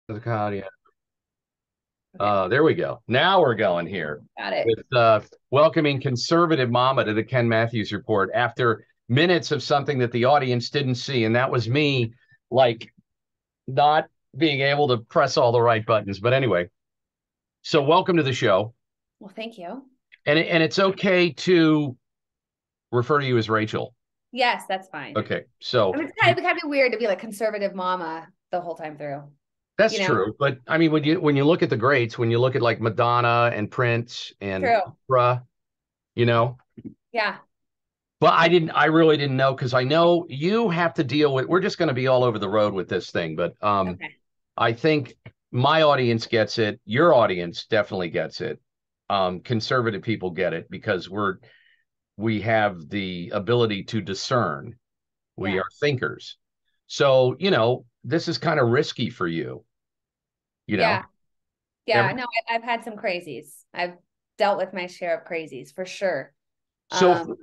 Yeah. Okay, There we go. Now we're going here got it. with welcoming conservative mama to the Ken Matthews Report after minutes of something that the audience didn't see, and that was me, like not being able to press all the right buttons. But anyway, so welcome to the show, Well, thank you. and it's okay to refer to you as Rachel. Yes, that's fine. Okay, so I mean, it's kind of weird to be like conservative mama the whole time through, that's you know? true. But I mean, when you look at the greats, when you look at like Madonna and Prince and True. Oprah, you know. Yeah. But I really didn't know because I know you have to deal with, we're just going to be all over the road with this thing. But Okay. I think my audience gets it. Your audience definitely gets it. Conservative people get it because we have the ability to discern. We Yeah. are thinkers. So, this is kind of risky for you, you know. Yeah. Yeah. Every, No, I've had some crazies. I've dealt with my share of crazies for sure. so Um,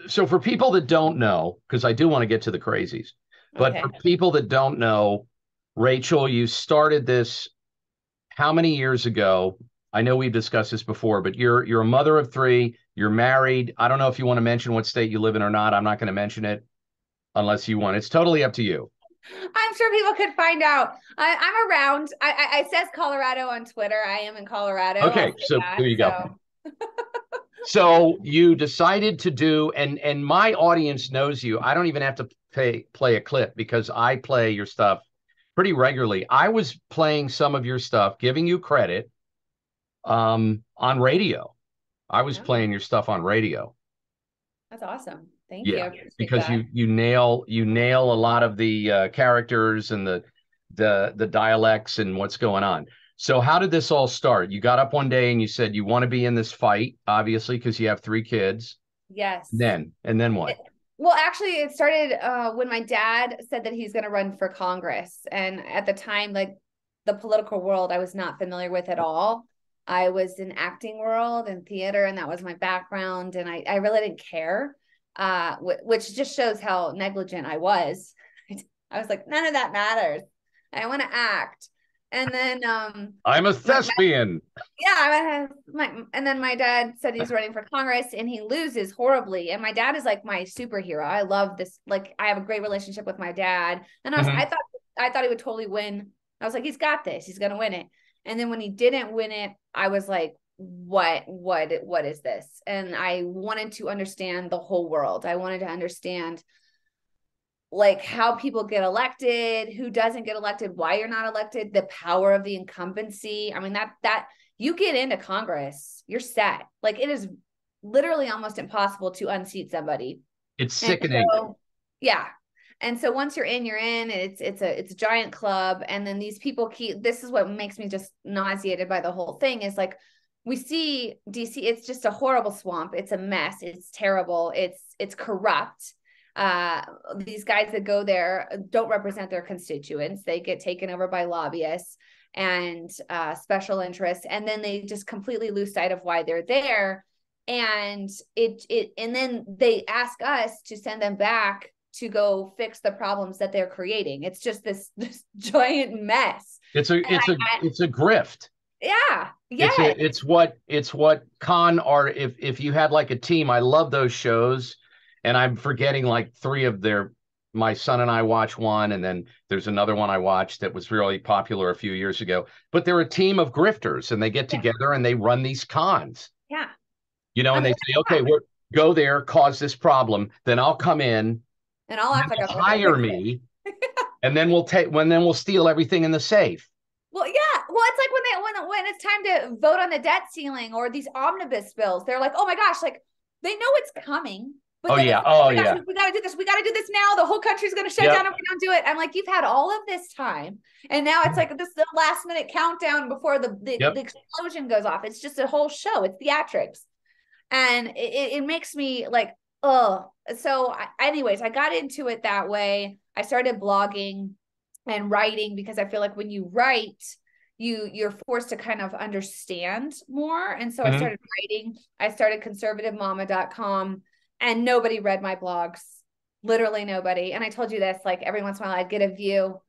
so for people that don't know, because I do want to get to the crazies, but for okay. people that don't know, Rachel, you started this how many years ago? I know we've discussed this before, but you're a mother of three. You're married. I don't know if you want to mention what state you live in or not. I'm not going to mention it unless you want. It's totally up to you. I'm sure people could find out. I'm around. I says Colorado on Twitter. I am in Colorado. I'll Okay, say so that. there you go. So So you decided to do, and my audience knows you. I don't even have to play a clip because I play your stuff pretty regularly. I was playing some of your stuff, giving you credit on radio. I was oh, playing your stuff on radio. that's awesome. Thank you. I Yeah, appreciate because that. you nail a lot of the characters and the dialects and what's going on. So how did this all start? You got up one day and you said you want to be in this fight, obviously, because you have three kids. Yes. And then what? Well, actually, it started when my dad said that he's going to run for Congress. And at the time, like the political world, I was not familiar with at all. I was in acting world and theater, and that was my background. And I really didn't care, which just shows how negligent I was. I was like, none of that matters. I want to act. And then I'm a my thespian. yeah, and then my dad said he's running for Congress and he loses horribly. And my dad is like my superhero. I love this. Like I have a great relationship with my dad. And Mhm. I thought he would totally win. I was like, he's got this. He's gonna win it. And then when he didn't win it, I was like, what is this? And I wanted to understand the whole world. I wanted to understand like how people get elected, who doesn't get elected, why you're not elected, the power of the incumbency. I mean, that you get into Congress, you're set. Like it is literally almost impossible to unseat somebody. It's And sickening. so, yeah. And so once you're in, you're in. It's a giant club. And then these people keep. This is what makes me just nauseated by the whole thing. Is like we see DC. It's just a horrible swamp. It's a mess. It's terrible. It's corrupt. Uh, these guys that go there don't represent their constituents. They get taken over by lobbyists and special interests, and then they just completely lose sight of why they're there. And and then they ask us to send them back to go fix the problems that they're creating. It's just this giant mess. It's a And it's a it's a grift. yeah, It's yes, a it's what con art if you had like a team. I love those shows, and I'm forgetting like three of their. My son and I watch one, and then there's another one I watched that was really popular a few years ago. But they're a team of grifters, and they get yeah, together and they run these cons, yeah. and they say, Yeah. okay, go there, cause this problem, then I'll come in, And I'll and then act like I'm they'll going to hire fix it. me, and then we'll steal everything in the safe. Well, yeah. Well, it's like when it's time to vote on the debt ceiling or these omnibus bills, they're like, oh my gosh, like they know it's coming, but Oh then yeah, it's oh oh my gosh, yeah, we got to do this. We got to do this now. The whole country's going to shut yep. down if we don't do it. I'm like, you've had all of this time, and now it's like this the last minute countdown before the Yep. explosion goes off. It's just a whole show. It's theatrics, and it makes me like, oh. So, anyways, I got into it that way. I started blogging and writing because I feel like when you write, you're forced to kind of understand more. And so I Mhm. started writing. I started conservativemomma.com and nobody read my blogs. Literally nobody. And I told you this, like every once in a while I'd get a view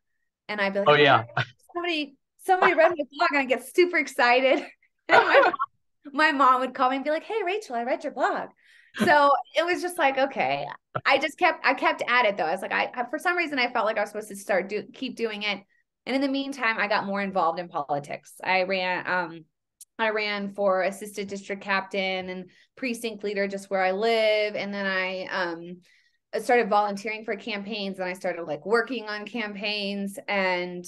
and I'd be like, Oh oh my God, yeah. somebody somebody read my blog and I get super excited. And my mom would call me and be like, hey, Rachel, I read your blog. So it was just like, okay, I kept at it though. I was like, for some reason I felt like I was supposed to keep doing it. And in the meantime, I got more involved in politics. I ran for assistant district captain and precinct leader just where I live. And then I started volunteering for campaigns, and I started like working on campaigns. And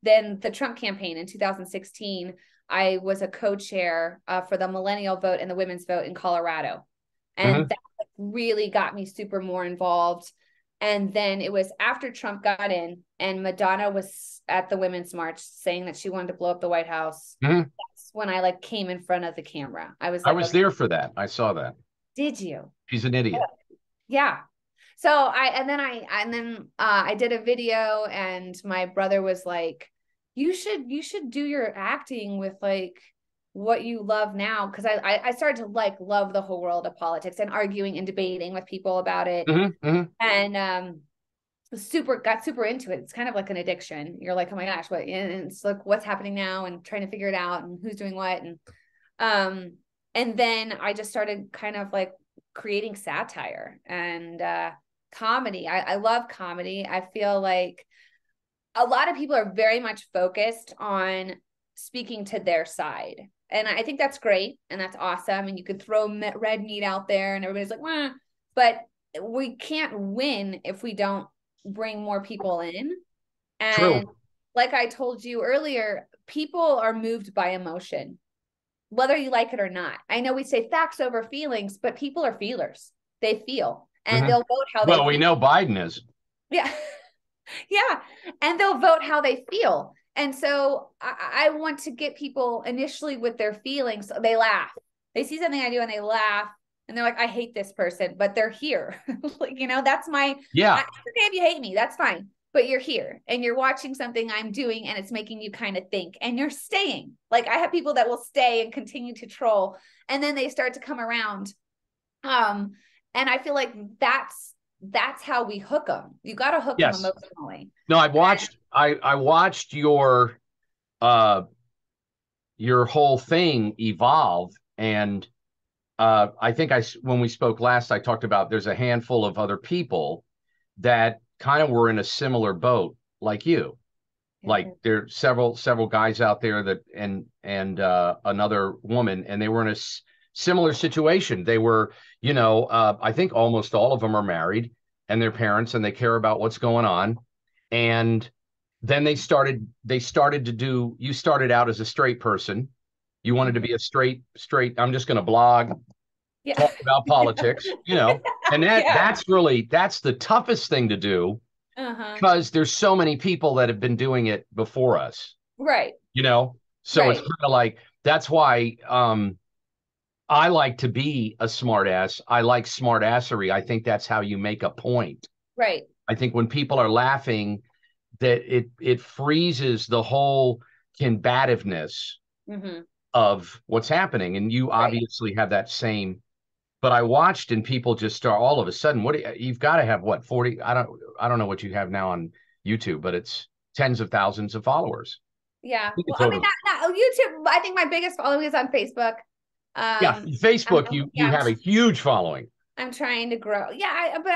then the Trump campaign in 2016, I was a co-chair for the millennial vote and the women's vote in Colorado. And that really got me super more involved. And then it was after Trump got in and Madonna was at the Women's March saying that she wanted to blow up the White House. That's when I like came in front of the camera. I was okay. There for that. I saw that. Did you? She's an idiot. Yeah. So I did a video, and my brother was like, you should do your acting with like what you love now. Cause I started to like love the whole world of politics and arguing and debating with people about it. And got super into it. It's kind of like an addiction. You're like, oh my gosh, what? And it's like, what's happening now, and trying to figure it out, and who's doing what. And then I just started kind of like creating satire and comedy. I love comedy. I feel like a lot of people are very much focused on speaking to their side. And I think that's great. And that's awesome. And you could throw red meat out there and everybody's like, wah. But we can't win if we don't bring more people in. And True. Like I told you earlier, people are moved by emotion, whether you like it or not. I know we say facts over feelings, but people are feelers. They feel, and they'll vote how they feel. Well, we know Biden is. Yeah. Yeah. And they'll vote how they feel. And so I want to get people initially with their feelings. They laugh. They see something I do and they laugh. And they're like, I hate this person, but they're here. Like, that's my, yeah. It's okay if you hate me, that's fine. But you're here and you're watching something I'm doing and it's making you kind of think, and you're staying. Like I have people that will stay and continue to troll, and then they start to come around. And I feel like that's how we hook them. You got to hook them emotionally. No, I watched your whole thing evolve. And I think when we spoke last, I talked about there's a handful of other people that kind of were in a similar boat like you. Like there's several guys out there that and another woman, and they were in a similar situation. They were, I think almost all of them are married and their parents, and they care about what's going on. And then they started to do, you started out as a straight person. You wanted to be a straight, I'm just going to blog, talk about politics, and that's the toughest thing to do, because there's so many people that have been doing it before us. Right. So it's kind of like, that's why I like to be a smart ass. I like smart assery. I think that's how you make a point. Right. I think when people are laughing, that it freezes the whole combativeness of what's happening. And you obviously have that same, but I watched, and people just start all of a sudden, you've got to have 40, I don't know what you have now on YouTube, but it's tens of thousands of followers. Yeah. Well, I mean, not YouTube. I think my biggest following is on Facebook. Facebook, you have a huge following. I'm trying to grow. Yeah. But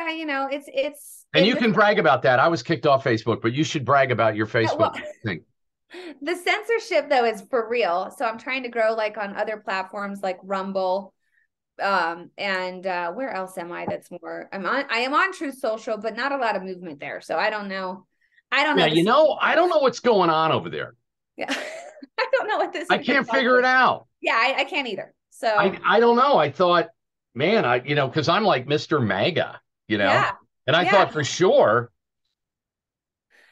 it's. And you can brag about that. I was kicked off Facebook, but you should brag about your Facebook thing. The censorship though is for real. So I'm trying to grow like on other platforms like Rumble. And where else am I? That's more, I am on Truth Social, but not a lot of movement there. So I don't know. I don't know what's going on over there. Yeah. I don't know what this is. I can't figure it out. Yeah, I can't either. So I don't know. I thought, man, because I'm like Mr. MAGA, and I thought for sure,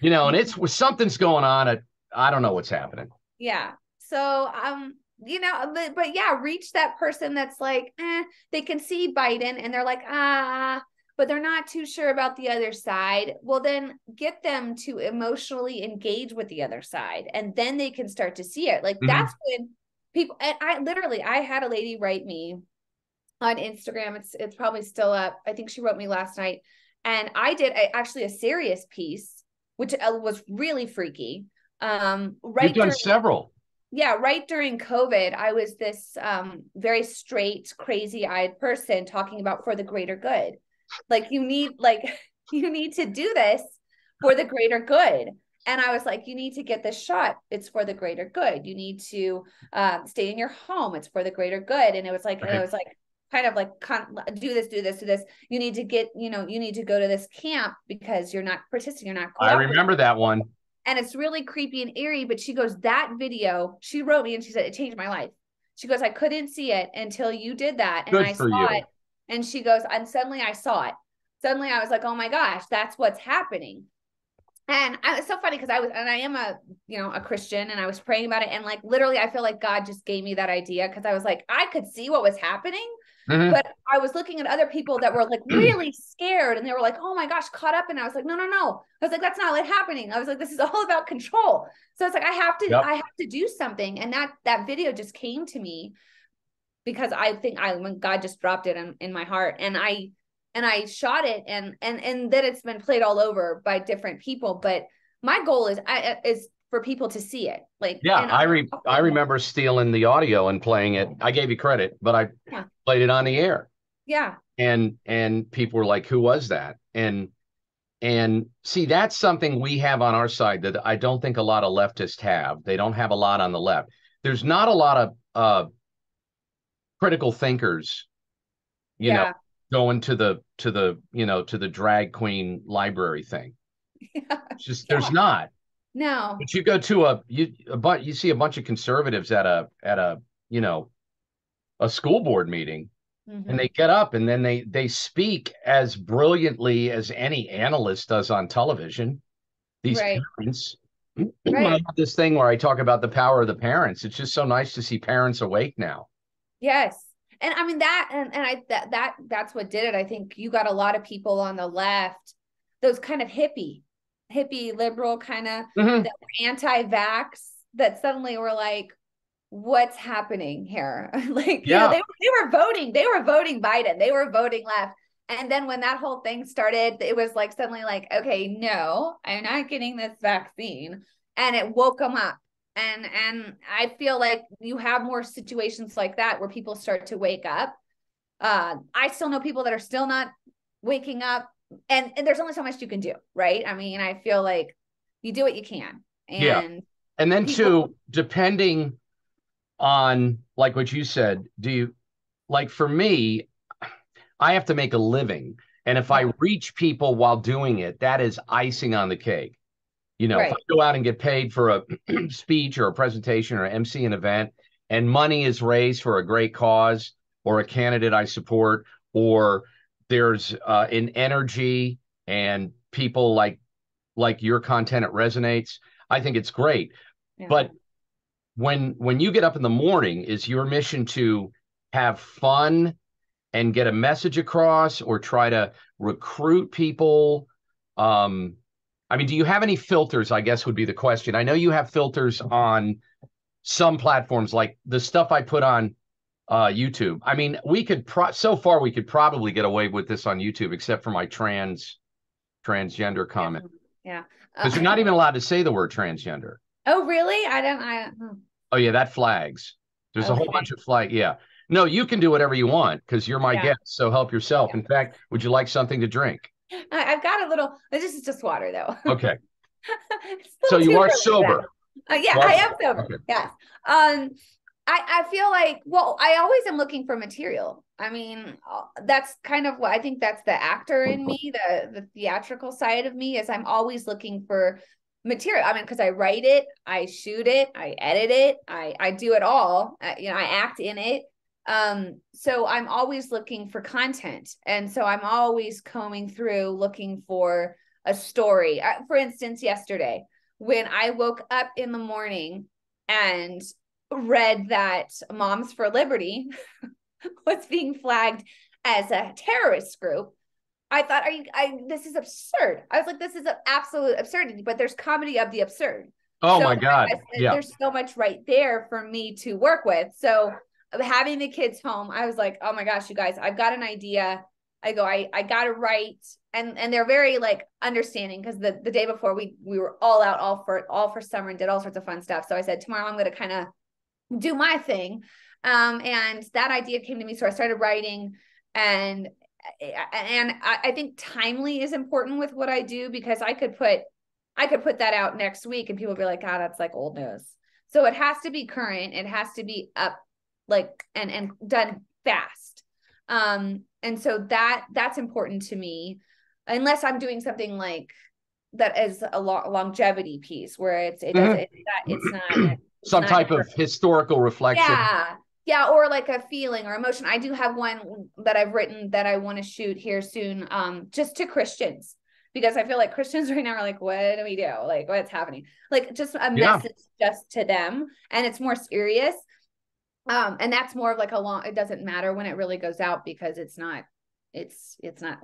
and something's going on. I don't know what's happening. Yeah. So, but yeah, reach that person that's like, they can see Biden and they're like, but they're not too sure about the other side. Well, then get them to emotionally engage with the other side, and then they can start to see it. Like that's when people, and I had a lady write me on Instagram. It's probably still up. I think she wrote me last night, and I did actually a serious piece, which was really freaky. You've Right done during several. yeah, right during COVID, I was this very straight, crazy-eyed person talking about for the greater good. Like you need to do this for the greater good. And I was like, you need to get this shot. It's for the greater good. You need to stay in your home. It's for the greater good. And Right. it was like kind of like do this, do this, do this. You need to get, you need to go to this camp because you're not participating, you're not I cooperating. remember that one. And it's really creepy and eerie. But she goes, that video, she wrote me and she said, it changed my life. She goes, I couldn't see it until you did that. And Good I for saw you. it. And she goes, and suddenly I saw it. Suddenly I was like, oh my gosh, that's what's happening. And it's so funny because I am a Christian, and I was praying about it. And like, literally, I feel like God just gave me that idea because I was like, I could see what was happening. Mm-hmm. But I was looking at other people that were like really scared, and they were like, oh my gosh, caught up. And I was like, no, no, no. I was like, that's not what's happening. I was like, this is all about control. So it's like, Yep. I have to do something. And that video just came to me because I think when God just dropped it in my heart, and I shot it, and then it's been played all over by different people. But my goal is for people to see it. Like, Yeah, and I remember stealing the audio and playing it. I gave you credit, but I yeah, played it on the air. yeah, And people were like, who was that? And see, that's something we have on our side that I don't think a lot of leftists have. They don't have a lot on the left. There's not a lot of critical thinkers, you know, yeah, going to the drag queen library thing. yeah, It's just yeah. there's not. No. But you go to you see a bunch of conservatives at a you know a school board meeting, and they Mm-hmm. get up and then they speak as brilliantly as any analyst does on television. These Right. parents, I Right. have this thing where I talk about the power of the parents. It's just so nice to see parents awake now. Yes. And I mean that, and that's what did it. I think you got a lot of people on the left, those kind of hippie liberal kind of Mm-hmm. that were anti-vax, that suddenly were like, what's happening here? Like, Yeah, they were voting Biden, they were voting left. And then when that whole thing started, it was like suddenly like, okay, no, I'm not getting this vaccine. And it woke them up. And I feel like you have more situations like that where people start to wake up. I still know people that are still not waking up, and there's only so much you can do, right? I mean, I feel like you do what you can, yeah. and And then people, too, depending on like what you said, do you like for me, I have to make a living. And if I yeah, reach people while doing it, that is icing on the cake. If I right, go out and get paid for a speech or a presentation or MC an event, and money is raised for a great cause or a candidate I support, or there's an energy and people like your content, it resonates. I think it's great. yeah, But when you get up in the morning, is your mission to have fun and get a message across, or try to recruit people? Um, I mean, do you have any filters? I guess would be the question. I know you have filters on some platforms, like the stuff I put on YouTube. I mean, so far we could probably get away with this on YouTube, except for my transgender yeah, comment, yeah. because you're not even allowed to say the word transgender. Oh, really? Oh yeah, that flags. There's a whole Okay. bunch of flag. Yeah. No, you can do whatever you want because you're my Yeah, guest. So help yourself. yeah. In fact, would you like something to drink? I've got a little. This is just water, though. Okay. It's a So little you too are early for that. sober. Yeah, You are I am sober. sober. Okay. Yes. Um, I feel like, well, I always am looking for material. I mean, that's kind of what I think, that's the actor in me, the theatrical side of me, is I'm always looking for material. I mean, because I write it, I shoot it, I edit it, I do it all. I act in it. So I'm always looking for content. And so I'm always combing through looking for a story. For instance, yesterday, when I woke up in the morning and read that Moms for Liberty was being flagged as a terrorist group, I thought, this is absurd. I was like, this is an absolute absurdity, but there's comedy of the absurd. Oh So my God. I said, Yeah. there's so much right there for me to work with. So having the kids home, I was like, oh my gosh, you guys, I've got an idea. I go, I got to write. And they're very like understanding, because the day before we were all out all for summer and did all sorts of fun stuff. So I said, tomorrow I'm going to kind of do my thing. And that idea came to me. So I started writing, and I think timely is important with what I do, because I could put that out next week and people would be like, God, that's like old news. So it has to be current. It has to be up, like, and done fast. And so that's important to me, unless I'm doing something like that is a longevity piece where it's not some type of historical reflection. Yeah, or like a feeling or emotion. I do have one that I've written that I want to shoot here soon, just to Christians, because I feel like Christians right now are like, what do we do? Like, what's happening? Like, just a message just to them, and it's more serious. And that's more of like it doesn't matter when it really goes out, because it's not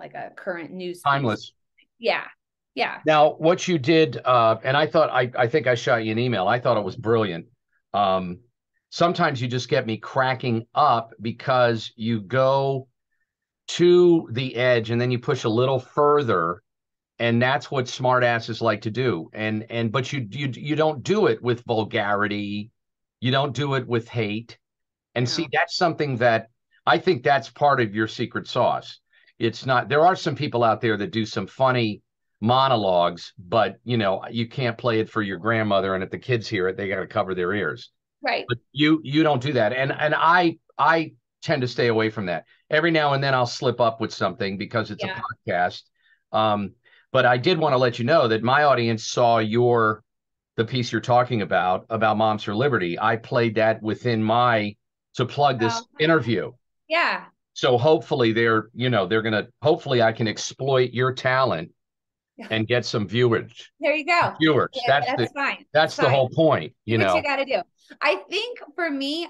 like a current news timeless piece. Yeah. Now, what you did, and I think I shot you an email. I thought it was brilliant. Sometimes you just get me cracking up, because you go to the edge and then you push a little further, and that's what smartasses like to do. But you don't do it with vulgarity. You don't do it with hate. And see, that's something that I think that's part of your secret sauce. It's not, there are some people out there that do some funny monologues, but you can't play it for your grandmother, and if the kids hear it, they got to cover their ears. Right. But you don't do that. And I tend to stay away from that. Every now and then I'll slip up with something because it's a podcast. But I did want to let you know that my audience saw the piece you're talking about Moms for Liberty. I played that within to plug this interview. Yeah. So hopefully hopefully I can exploit your talent and get some viewers. There you go. Viewers. Yeah, that's fine. That's the whole point. Do what you got to do. I think for me,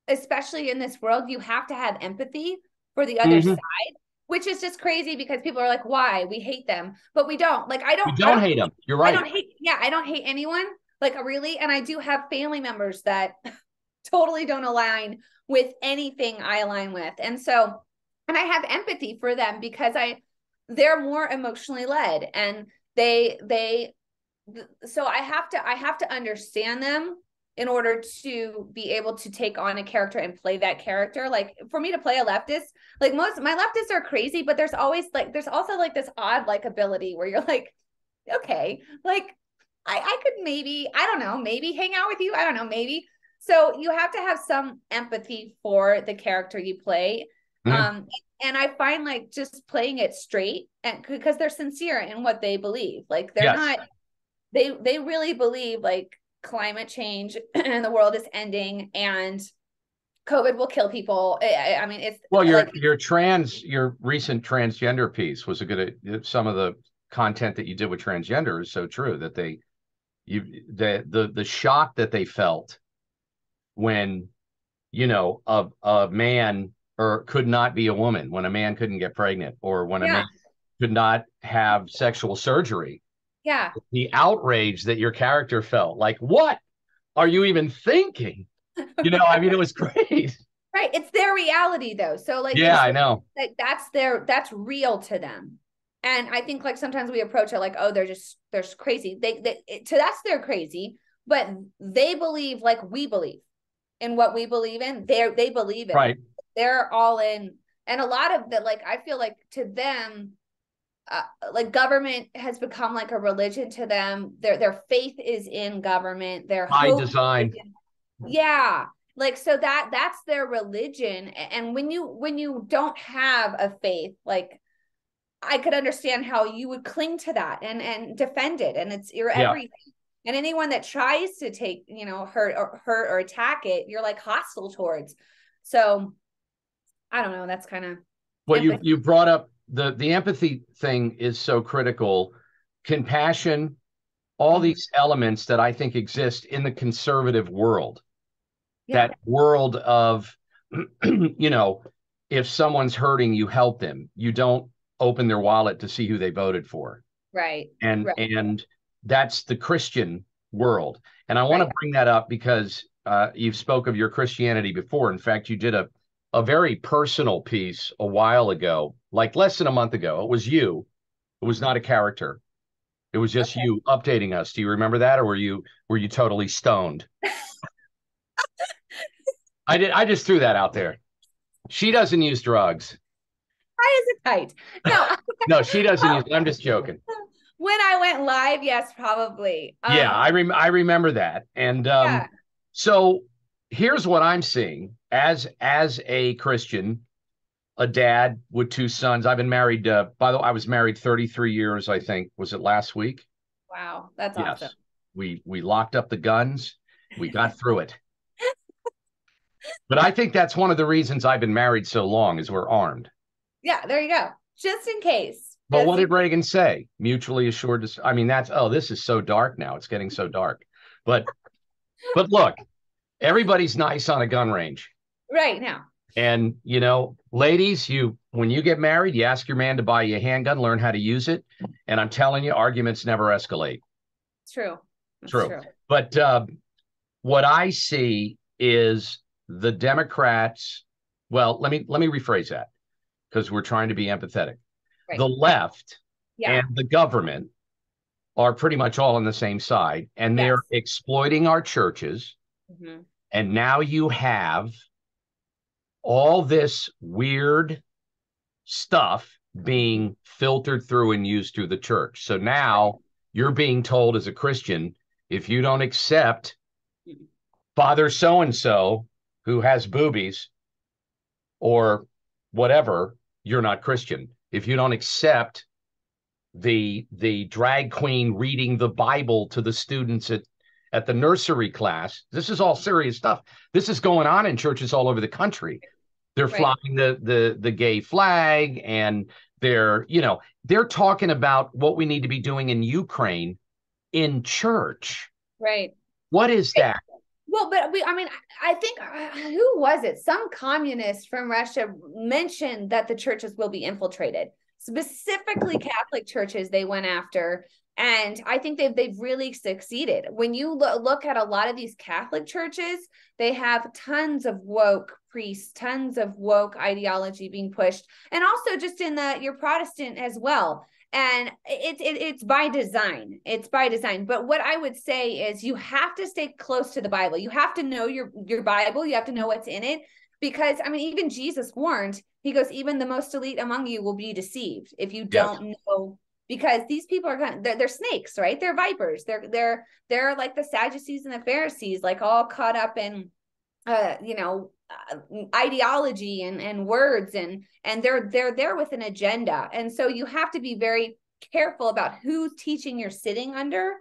especially in this world, you have to have empathy for the other side, which is just crazy, because people are like, why? We hate them, but we don't. Like, I don't hate them. You're right. I don't hate anyone, like, really. And I do have family members that totally don't align with anything I align with. And I have empathy for them, because they're more emotionally led, and so I have to understand them in order to be able to take on a character and play that character. Like, for me to play a leftist, like, most my leftists are crazy, but there's also like this odd likability where you're like, okay, like I could maybe, I don't know, maybe hang out with you. I don't know, maybe. So you have to have some empathy for the character you play. And I find, like, just playing it straight, and because they're sincere in what they believe, like, they're not, they really believe, like, climate change and the world is ending and COVID will kill people. I mean, it's your recent transgender piece was some of the content that you did with transgender is so true, that the shock that they felt when a man could not be a woman, when a man couldn't get pregnant, or when a man could not have sexual surgery. Yeah. The outrage that your character felt, like, what are you even thinking? I mean, it was great. Right. It's their reality, though. So, like, I know. Like, that's real to them. And I think, like, sometimes we approach it like, oh, they're crazy. To us, they're crazy, but they believe like we believe in what we believe in. They believe in. Right. They're all in. And a lot of that, like, I feel like to them, like, government has become like a religion to them. Their faith is in government. Their by design. Like, so that's their religion. And when you don't have a faith, like, I could understand how you would cling to that and defend it. And it's your everything. And anyone that tries to take, hurt or attack it, you're like hostile towards. So I don't know. That's kind of. Well, you brought up the empathy thing is so critical. Compassion, all these elements that I think exist in the conservative world. That world of, if someone's hurting, you help them. You don't open their wallet to see who they voted for. Right. And that's the Christian world. And I want to bring that up because you spoke of your Christianity before. In fact, you did a very personal piece a while ago, like less than a month ago. It was you. It was not a character. It was just Okay. you updating us. Do you remember that, or were you totally stoned? I did. I just threw that out there. She doesn't use drugs. Why is it tight? No, No, she doesn't use. I'm just joking. when I went live, yes, probably. Yeah, I remember that. And Yeah. so here's what I'm seeing as a Christian, a dad with two sons. I've been married. By the way, I was married 33 years. I think was it last week? Wow, that's awesome. Yes. We locked up the guns. We got through it. But I think that's one of the reasons I've been married so long is we're armed. Yeah, there you go. Just in case. But what did Reagan say? Mutually assured. I mean, this is so dark now. It's getting so dark. But look, everybody's nice on a gun range. Right now. And, ladies, when you get married, you ask your man to buy you a handgun, learn how to use it. And I'm telling you, arguments never escalate. It's true. True. But what I see is the Democrats. Well, let me rephrase that because we're trying to be empathetic. Right. The left and the government are pretty much all on the same side, and they're exploiting our churches. Mm-hmm. And now you have all this weird stuff being filtered through and used through the church. So now you're being told as a Christian, if you don't accept Father so-and-so who has boobies or whatever, you're not Christian. If you don't accept the drag queen reading the Bible to the students at the nursery class, this is all serious stuff. This is going on in churches all over the country. They're flying the gay flag, and they're talking about what we need to be doing in Ukraine in church. Right. What is that? Well, but I think, who was it? Some communist from Russia mentioned that the churches will be infiltrated, specifically Catholic churches they went after. And I think they've really succeeded. When you look at a lot of these Catholic churches, they have tons of woke priests, tons of woke ideology being pushed, and also just in your Protestant as well. And it's by design. It's by design. But what I would say is you have to stay close to the Bible. You have to know your Bible. You have to know what's in it. Because, even Jesus warned, he goes, even the most elite among you will be deceived if you don't know. Because these people are they're snakes, right? They're vipers. They're like the Sadducees and the Pharisees, like all caught up in, ideology and words, and they're there with an agenda. And so you have to be very careful about whose teaching you're sitting under.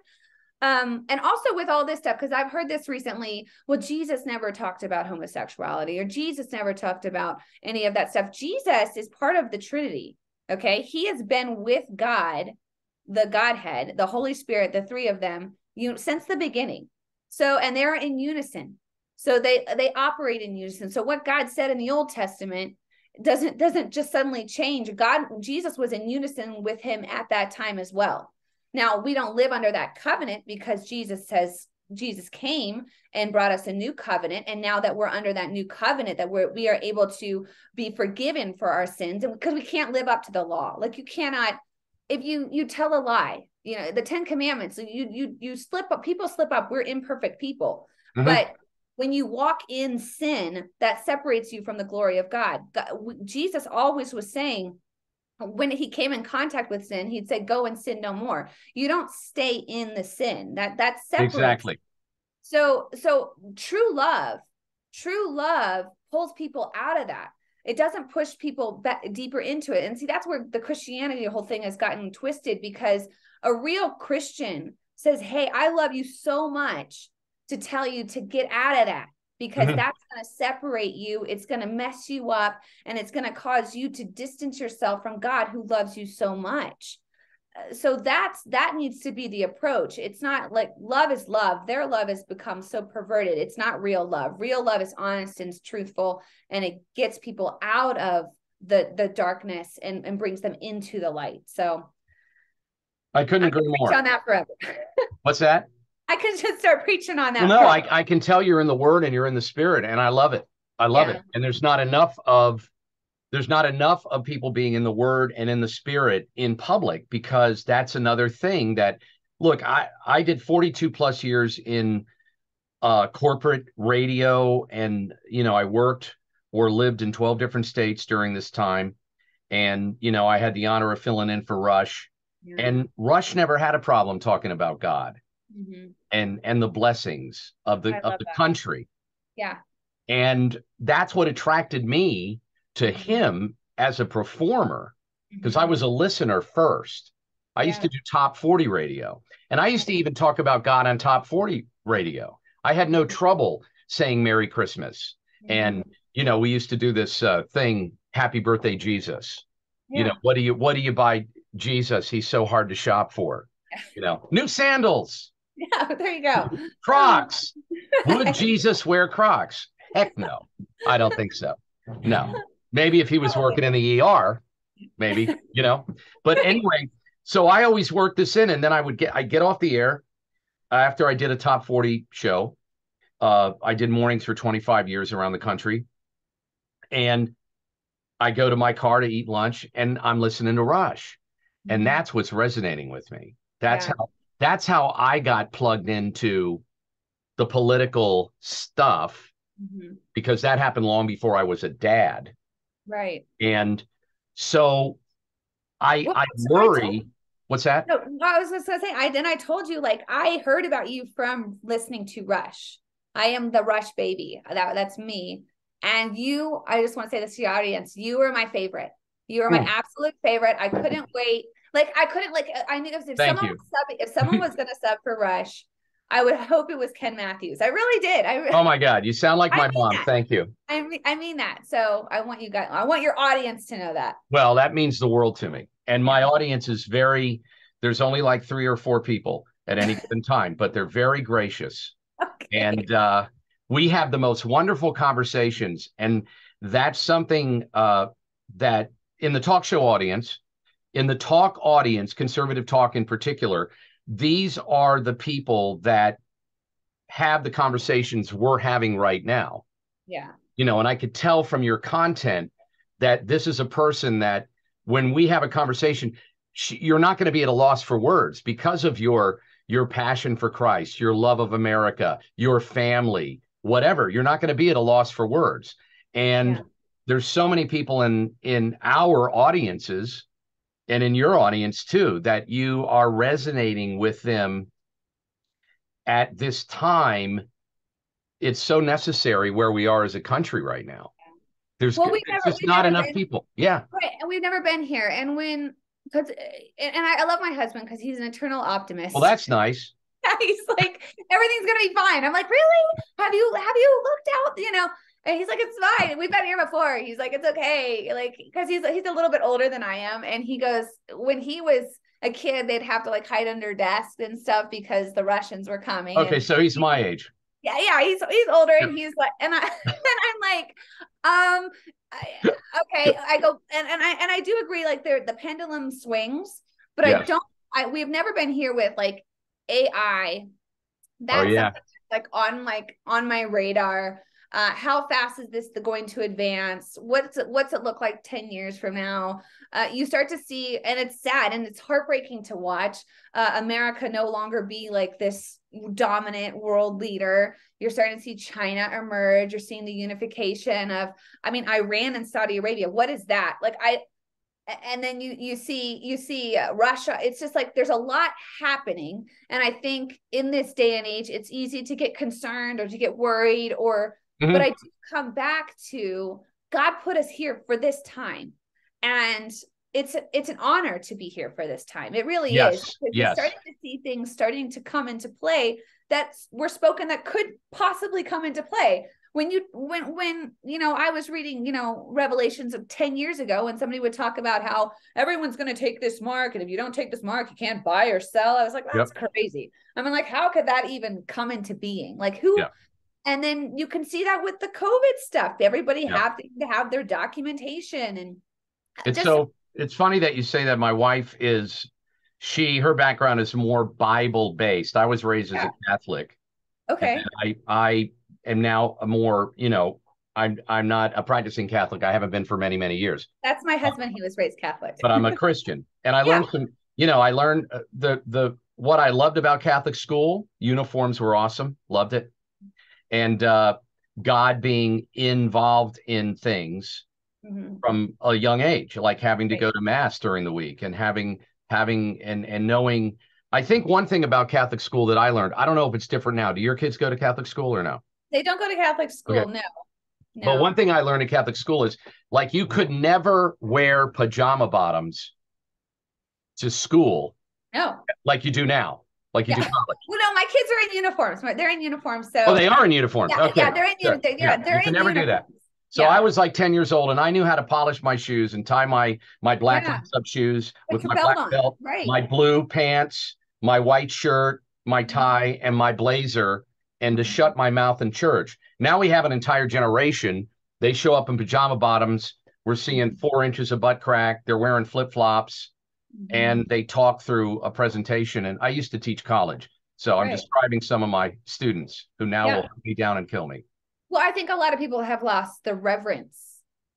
And also with all this stuff, because I've heard this recently, well, Jesus never talked about homosexuality, or Jesus never talked about any of that stuff. Jesus is part of the Trinity. Okay. He has been with God, the Godhead, the Holy Spirit, the three of them, since the beginning. So, and they're in unison. So they operate in unison. So what God said in the Old Testament doesn't just suddenly change. Jesus was in unison with him at that time as well. Now, we don't live under that covenant because Jesus came and brought us a new covenant. And now that we're under that new covenant, that we are able to be forgiven for our sins, and because we can't live up to the law. Like, you cannot, if you tell a lie, the 10 Commandments, you slip up, people slip up. We're imperfect people. Mm-hmm. But when you walk in sin, that separates you from the glory of God. Jesus always was saying, when he came in contact with sin, he'd say, go and sin no more. You don't stay in the sin. That's separates. Exactly. So true love pulls people out of that. It doesn't push people deeper into it. And see, that's where the Christianity whole thing has gotten twisted, because a real Christian says, hey, I love you so much to tell you to get out of that, because mm-hmm. that's going to separate you. It's going to mess you up, and it's going to cause you to distance yourself from God, who loves you so much. So that needs to be the approach. It's not like love is love. Their love has become so perverted. It's not real love. Real love is honest and truthful, and it gets people out of the darkness and brings them into the light. So I couldn't agree more on that forever. What's that? I could just start preaching on that. Well, no, I can tell you're in the Word and you're in the Spirit, and I love it. I love it. Yeah. And there's not enough of people being in the word and in the spirit in public, because that's another thing that, look, I did 42 plus years in corporate radio, and I worked or lived in 12 different states during this time. And I had the honor of filling in for Rush, Yeah. and Rush never had a problem talking about God Hmm. and the blessings of the I love that. country. Yeah. And that's what attracted me to Hmm. him as a performer, because I Hmm. was a listener first. I used Yeah. to do top 40 radio, and I used to even talk about God on top 40 radio. I had no trouble saying Merry Christmas. Hmm. And, we used to do this thing, Happy Birthday, Jesus. Yeah. What do you buy Jesus? He's so hard to shop for. New sandals, Yeah. There you go. Crocs. Would Jesus wear Crocs? Heck no. I don't think so. No. Maybe if he was Probably working in the ER, maybe. But anyway, so I always worked this in, and then I'd get off the air after I did a top 40 show. I did mornings for 25 years around the country. And I go to my car to eat lunch, and I'm listening to Rush. And not. that's what's resonating with me. That's Yeah. how I got plugged into the political stuff, Hmm. because that happened long before I was a dad. Right. And so I Well, I I told worry. What's that? no, I was just gonna say I told you like I heard about you from listening to Rush. I am the Rush baby. That's me. And you, I just want to say this to the audience. You were my favorite. You were my Hmm. absolute favorite. I couldn't wait. Like I couldn't like I knew if Thank someone you. was if someone was gonna sub for Rush, I would hope it was Ken Matthews. I really did. Oh my God, you sound like I my mean mom. that. Thank you. I mean that. So I want you guys, I want your audience to know that. Well, that means the world to me. And my Yeah. audience is there's only like 3 or 4 people at any given time, but they're very gracious. Okay. And we have the most wonderful conversations. And that's something that in the talk show audience, in the talk audience, conservative talk in particular, these are the people that have the conversations we're having right now. Yeah. And I could tell from your content that this is a person that when we have a conversation, you're not going to be at a loss for words because of your passion for Christ, your love of America, your family, whatever. You're not going to be at a loss for words. Yeah. And there's so many people in our audiences and in your audience too that you are resonating with them at this time. It's so necessary where we are as a country right now. There's Well, just we've not never enough been people. Yeah. right, and we've never been here. And when because and I love my husband because he's an eternal Well, optimist. that's nice. He's like everything's gonna be fine. I'm like, really? Have you looked out? And he's like, it's fine. We've been here before. He's like, it's okay. Like because he's a little bit older than I am, and he goes when he was a kid, they'd have to like hide under desks and stuff because the Russians were coming. Okay, And so he's my age. yeah, he's older, Yeah. and he's like, and I'm like, um, okay. I go, and I do agree, like the pendulum swings, but I Yes. don't. We've never been here with like AI. Oh That's yeah. something like on my radar. How fast is this going to advance? What's it look like 10 years from now? You start to see, and it's sad and it's heartbreaking to watch America no longer be like this dominant world leader. You're starting to see China emerge. You're seeing the unification of, I mean, Iran and Saudi Arabia. What is that? And then you see Russia. It's just like there's a lot happening, and I think in this day and age, it's easy to get concerned or to get worried. But I Mhm. do come back to God put us here for this time, and it's an honor to be here for this time. It really is Yes. because you're Yes. starting to see things starting to come into play that were spoken that could possibly come into play when I was reading revelations of 10 years ago, and somebody would talk about how everyone's going to take this mark, and if you don't take this mark you can't buy or sell. I was like, that's Yep. crazy. I mean, like, how could that even come into being? Like, who? Yeah. And then you can see that with the COVID stuff, everybody Yeah. having to have their documentation and It's just so it's funny that you say that. My wife her background is more Bible based. I was raised as yeah. a Catholic, and Okay. I am now a more, I'm not a practicing Catholic. I haven't been for many, many years. That's my husband. He was raised Catholic. But I'm a Christian, and I Yeah. learned some. I learned the what I loved about Catholic school. Uniforms were awesome. Loved it, and God being involved in things from a young age, like having to go to mass during the week and having and knowing. I think one thing about Catholic school that I learned, I don't know if it's different now. Do your kids go to Catholic school or no? They don't go to Catholic school. Okay. No. But one thing I learned in Catholic school is like you could never wear pajama bottoms to school. No. Like you do now. Like you do college. Well, no, my kids are in uniforms. They're in uniforms. So they are in uniforms. Yeah, okay. Yeah, they're in uniforms. They're you can in never uniforms. do that. So I was like 10 years old and I knew how to polish my shoes and tie my black lace-up shoes with my black belt, my blue pants, my white shirt, my tie, and my blazer, and to shut my mouth in church. Now we have an entire generation. They show up in pajama bottoms. We're seeing 4 inches of butt crack. They're wearing flip-flops, and they talk through a presentation. And I used to teach college. So I'm describing some of my students who now will hunt me down and kill me. Well, I think a lot of people have lost the reverence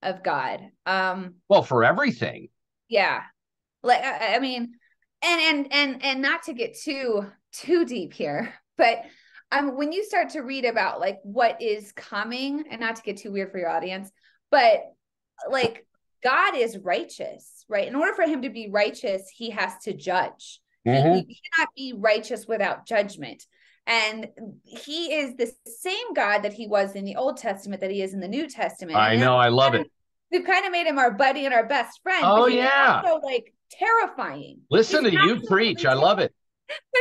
of God. Well, for everything. Yeah. Like, I mean, and not to get too deep here, but when you start to read about like what is coming, and not to get too weird for your audience, but like God is righteous, right? In order for him to be righteous, he has to judge. He cannot be righteous without judgment. And he is the same God that he was in the Old Testament that he is in the New Testament. I know. I love it. We've kind of made him our buddy and our best friend. Oh, yeah. So like terrifying. Listen to you preach. I love it. But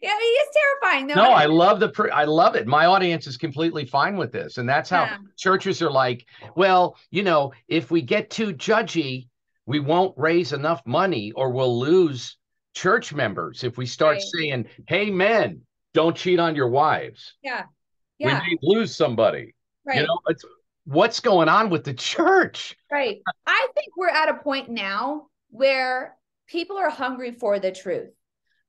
he is terrifying. No, I love I love it. My audience is completely fine with this. And that's how churches are like, well, if we get too judgy, we won't raise enough money or we'll lose church members if we start saying, hey, men, don't cheat on your wives. Yeah. We may lose somebody. Right. It's what's going on with the church. Right. I think we're at a point now where people are hungry for the truth.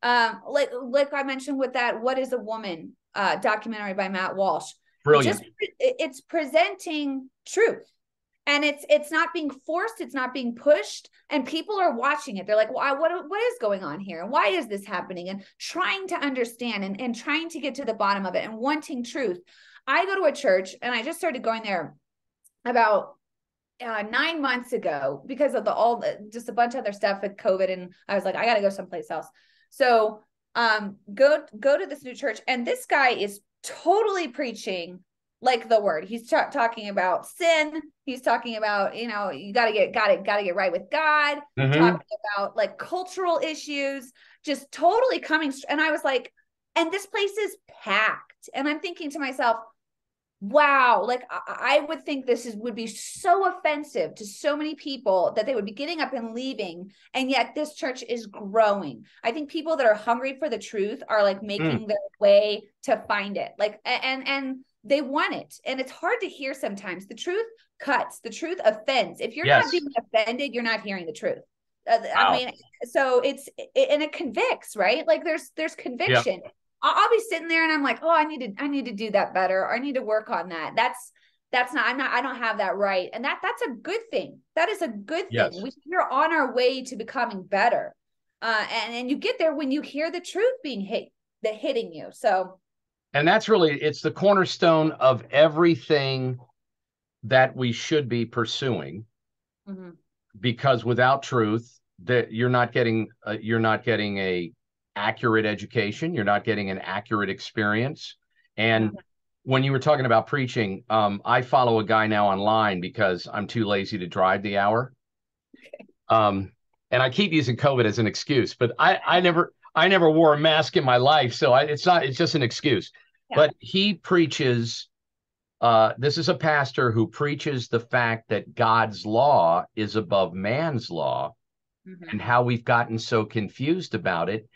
Like I mentioned with that What is a Woman documentary by Matt Walsh. Brilliant. It's presenting truth. And it's not being forced, it's not being pushed, and people are watching it. They're like, well, what is going on here? And why is this happening? And trying to understand and trying to get to the bottom of it and wanting truth. I go to a church, and I just started going there about 9 months ago because of just a bunch of other stuff with COVID. And I was like, I got to go someplace else. So go to this new church, and this guy is totally preaching like the word. He's talking about sin. He's talking about, you got to get right with God, talking about like cultural issues, just totally coming. And I was like, and this place is packed. And I'm thinking to myself, wow, like I would think would be so offensive to so many people that they would be getting up and leaving. And yet this church is growing. I think people that are hungry for the truth are like making their way to find it. Like, and they want it. And it's hard to hear sometimes. The truth cuts, the truth offends. If you're not being offended, you're not hearing the truth. I mean, so it convicts, right? Like there's conviction. Yep. I'll be sitting there and I'm like, oh, I need to do that better. Or I need to work on that. I don't have that right. And that's a good thing. That is a good thing. We're on our way to becoming better. And you get there when you hear the truth being hitting you. So. And that's really, it's the cornerstone of everything that we should be pursuing, because without truth, that you're not getting a accurate education. You're not getting an accurate experience. And when you were talking about preaching, I follow a guy now online because I'm too lazy to drive the hour. And I keep using COVID as an excuse, but I never wore a mask in my life. So it's just an excuse. Yeah. But he preaches, this is a pastor who preaches the fact that God's law is above man's law, and how we've gotten so confused about it.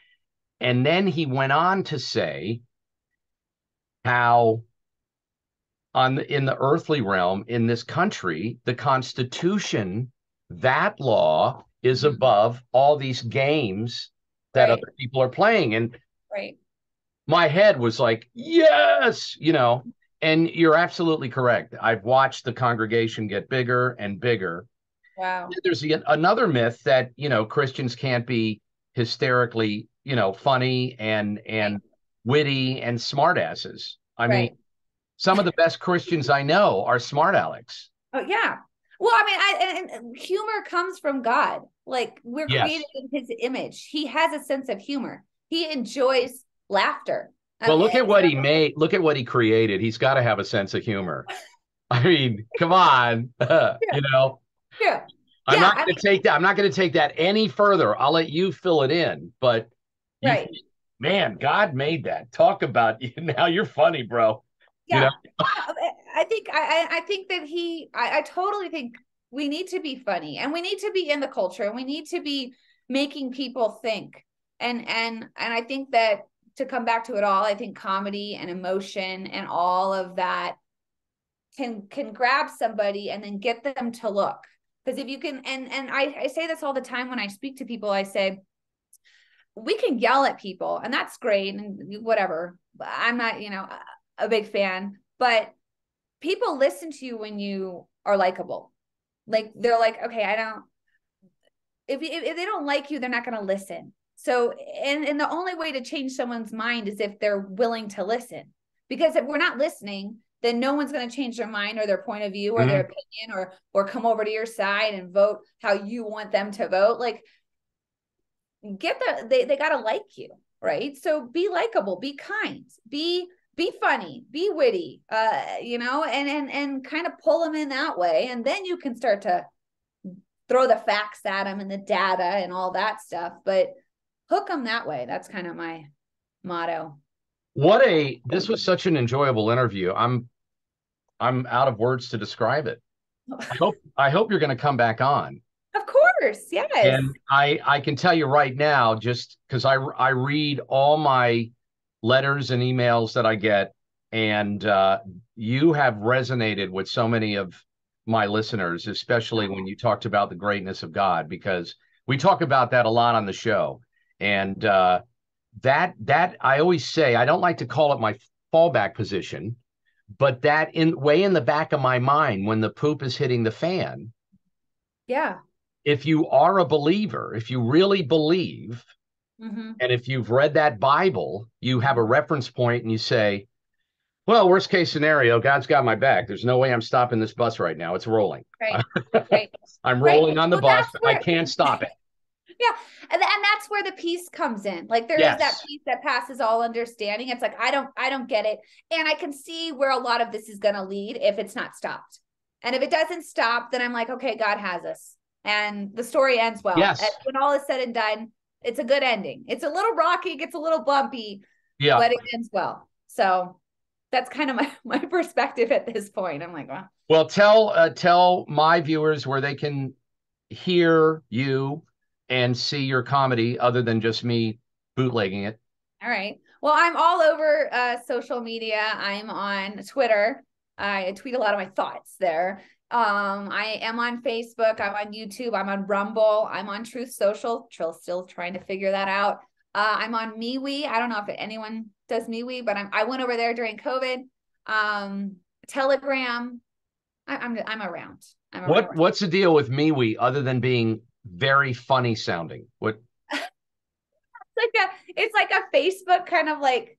And then he went on to say how in the earthly realm, in this country, the Constitution, that law is above all these games that other people are playing. And my head was like, yes, And you're absolutely correct. I've watched the congregation get bigger and bigger. Wow. There's another myth that, Christians can't be hysterically, funny and Right. witty and smartasses. I mean, Right. some of the best Christians I know are smart Alex. Oh yeah. Well, I mean, and humor comes from God. Like we're created Yes. in His image. He has a sense of humor. He enjoys laughter. Well, look at what he So, made. Look at what he created. He's got to have a sense of humor. I mean, come on. yeah, yeah, I'm yeah. not going to take that. I'm not going to take that any further. I'll let you fill it in. But you, Right. man, God made that. Talk about you now. You're funny, bro. You know. Yeah. I think that I totally think we need to be funny and we need to be in the culture and we need to be making people think. And I think that to come back to it all, I think comedy and emotion and all of that can grab somebody and then get them to look. Because if you can, and I say this all the time when I speak to people, I say, we can yell at people and that's great and whatever. I'm not, a big fan, but people listen to you when you are likable. Like they're like, okay, I don't, if they don't like you, they're not going to listen. So, and the only way to change someone's mind is if they're willing to listen. Because if we're not listening, then no one's going to change their mind or their point of view or their opinion or come over to your side and vote how you want them to vote. Like they got to like you, right? So be likable, be kind, be funny, be witty, and kind of pull them in that way. And then you can start to throw the facts at them and the data and all that stuff, but hook them that way. That's kind of my motto. This was such an enjoyable interview. I'm out of words to describe it. I hope you're going to come back on. Of course, yes. And I can tell you right now, just because I read all my letters and emails that I get, and you have resonated with so many of my listeners, especially when you talked about the greatness of God, because we talk about that a lot on the show. And that I always say, I don't like to call it my fallback position, but that way in the back of my mind, when the poop is hitting the fan, yeah, if you are a believer, if you really believe, and if you've read that Bible, you have a reference point and you say, well, worst case scenario, God's got my back. There's no way I'm stopping this bus right now. It's rolling. right, right, I'm right. rolling on the bus. I can't stop it. Yeah. And that's where the peace comes in. Like there is that peace that passes all understanding. It's like, I don't get it. And I can see where a lot of this is going to lead if it's not stopped. And if it doesn't stop, then I'm like, okay, God has us. And the story ends well. Yes. And when all is said and done, it's a good ending. It's a little rocky, it gets a little bumpy, yeah, but it ends well. So that's kind of my perspective at this point. I'm like, well, tell my viewers where they can hear you and see your comedy other than just me bootlegging it. All right. Well, I'm all over social media. I'm on Twitter. I tweet a lot of my thoughts there. I am on Facebook. I'm on YouTube. I'm on Rumble. I'm on Truth Social. Still trying to figure that out. I'm on MeWe. I don't know if anyone does MeWe, but I went over there during COVID. Telegram. I'm around. What's the deal with MeWe other than being very funny sounding? What? It's like a Facebook kind of like,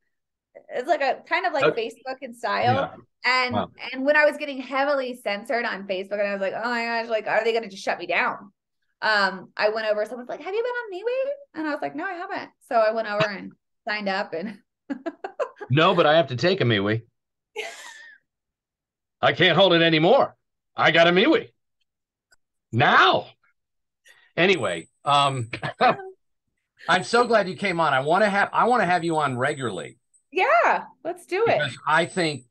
it's like a kind of like Facebook in style. Yeah. And when I was getting heavily censored on Facebook and I was like, oh my gosh, like, are they going to just shut me down? I went over, someone's like, have you been on MeWe? And I was like, no, I haven't. So I went over and signed up and no, but I have to take a MeWe. I can't hold it anymore. I got a MeWe now. Anyway, I'm so glad you came on. I want to have you on regularly. Yeah, let's do it. Because I think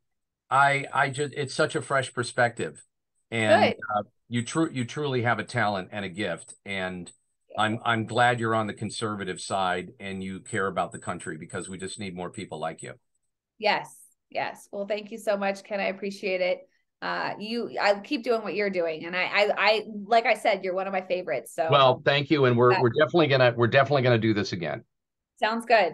I just, it's such a fresh perspective, and you truly have a talent and a gift, and I'm glad you're on the conservative side and you care about the country, because we just need more people like you. Yes. Well, thank you so much, Ken. I appreciate it. I keep doing what you're doing, and I like I said, you're one of my favorites. So well, thank you, and we're definitely gonna do this again. Sounds good.